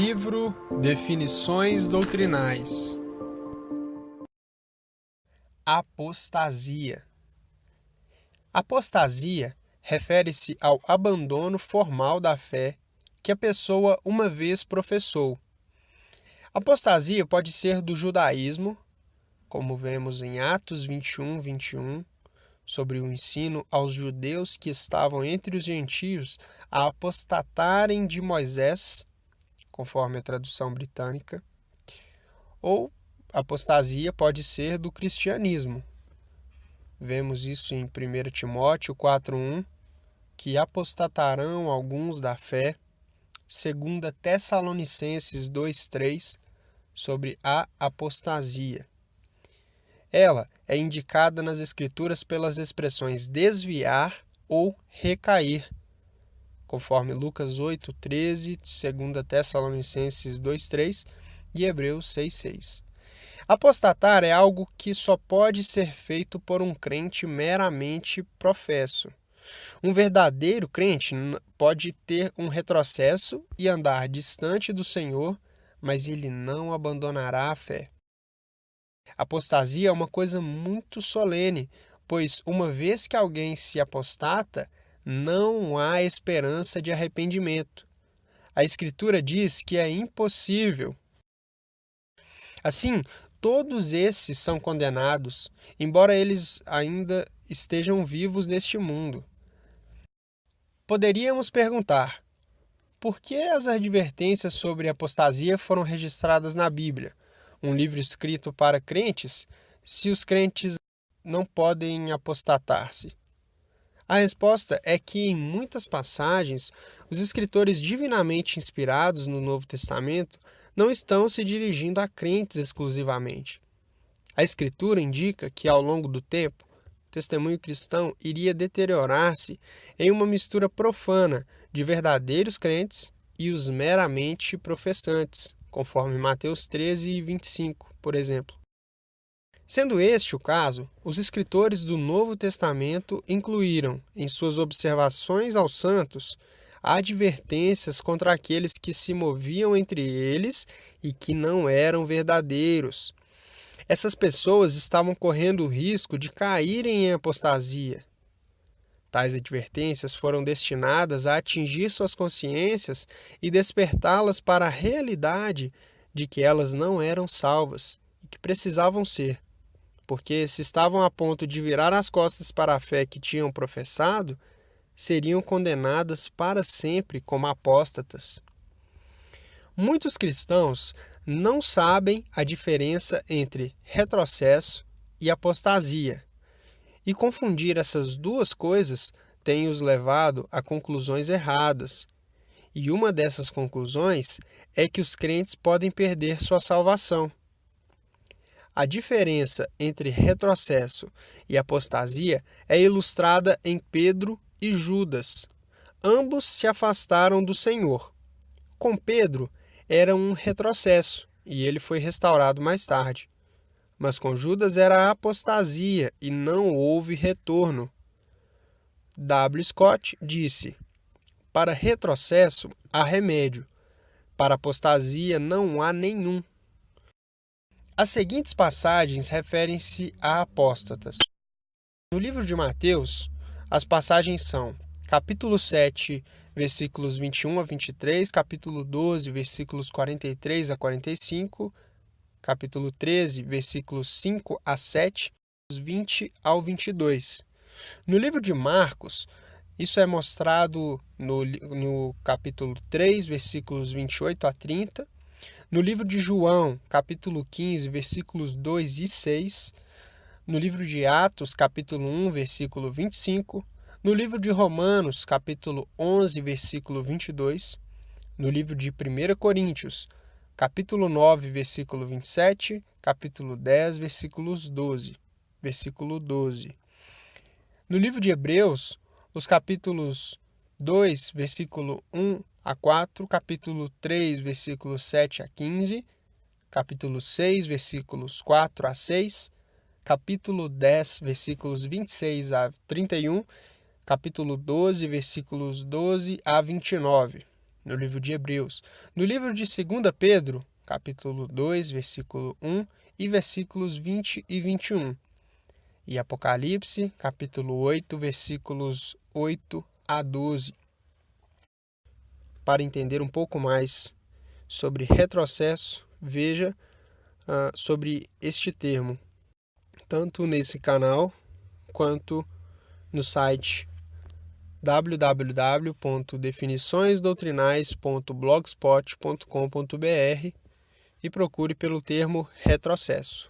Livro Definições Doutrinais. Apostasia. Apostasia refere-se ao abandono formal da fé que a pessoa uma vez professou. Apostasia pode ser do judaísmo, como vemos em Atos 21, sobre o ensino aos judeus que estavam entre os gentios a apostatarem de Moisés, conforme a tradução britânica, ou apostasia pode ser do cristianismo. Vemos isso em 1 Timóteo 4:1, que apostatarão alguns da fé, 2 Tessalonicenses 2:3, sobre a apostasia. Ela é indicada nas Escrituras pelas expressões desviar ou recair, conforme Lucas 8:13, 2 Tessalonicenses 2:3 e Hebreus 6:6. Apostatar é algo que só pode ser feito por um crente meramente professo. Um verdadeiro crente pode ter um retrocesso e andar distante do Senhor, mas ele não abandonará a fé. Apostasia é uma coisa muito solene, pois uma vez que alguém se apostata, não há esperança de arrependimento. A Escritura diz que é impossível. Assim, todos esses são condenados, embora eles ainda estejam vivos neste mundo. Poderíamos perguntar: por que as advertências sobre apostasia foram registradas na Bíblia, um livro escrito para crentes, se os crentes não podem apostatar-se? A resposta é que, em muitas passagens, os escritores divinamente inspirados no Novo Testamento não estão se dirigindo a crentes exclusivamente. A Escritura indica que, ao longo do tempo, o testemunho cristão iria deteriorar-se em uma mistura profana de verdadeiros crentes e os meramente professantes, conforme Mateus 13:25, por exemplo. Sendo este o caso, os escritores do Novo Testamento incluíram, em suas observações aos santos, advertências contra aqueles que se moviam entre eles e que não eram verdadeiros. Essas pessoas estavam correndo o risco de caírem em apostasia. Tais advertências foram destinadas a atingir suas consciências e despertá-las para a realidade de que elas não eram salvas e que precisavam ser, porque se estavam a ponto de virar as costas para a fé que tinham professado, seriam condenadas para sempre como apóstatas. Muitos cristãos não sabem a diferença entre retrocesso e apostasia, e confundir essas duas coisas tem os levado a conclusões erradas. E uma dessas conclusões é que os crentes podem perder sua salvação. A diferença entre retrocesso e apostasia é ilustrada em Pedro e Judas. Ambos se afastaram do Senhor. Com Pedro, era um retrocesso e ele foi restaurado mais tarde. Mas com Judas era a apostasia e não houve retorno. W. Scott disse: para retrocesso há remédio, para apostasia não há nenhum. As seguintes passagens referem-se a apóstatas. No livro de Mateus, as passagens são capítulo 7, versículos 21 a 23, capítulo 12, versículos 43 a 45, capítulo 13, versículos 5 a 7, 20 ao 22. No livro de Marcos, isso é mostrado no capítulo 3, versículos 28 a 30, no livro de João, capítulo 15, versículos 2 e 6, no livro de Atos, capítulo 1, versículo 25, no livro de Romanos, capítulo 11, versículo 22, no livro de 1 Coríntios, capítulo 9, versículo 27, capítulo 10, versículo 12. No livro de Hebreus, os capítulos 2, versículo 1 a 4, capítulo 3, versículos 7 a 15, capítulo 6, versículos 4 a 6, capítulo 10, versículos 26 a 31, capítulo 12, versículos 12 a 29. no livro de Hebreus, no livro de 2 Pedro, capítulo 2, versículo 1 e versículos 20 e 21, e Apocalipse, capítulo 8, versículos 8 a 12. Para entender um pouco mais sobre retrocesso, veja sobre este termo, tanto nesse canal quanto no site www.definiçõesdoutrinais.blogspot.com.br e procure pelo termo retrocesso.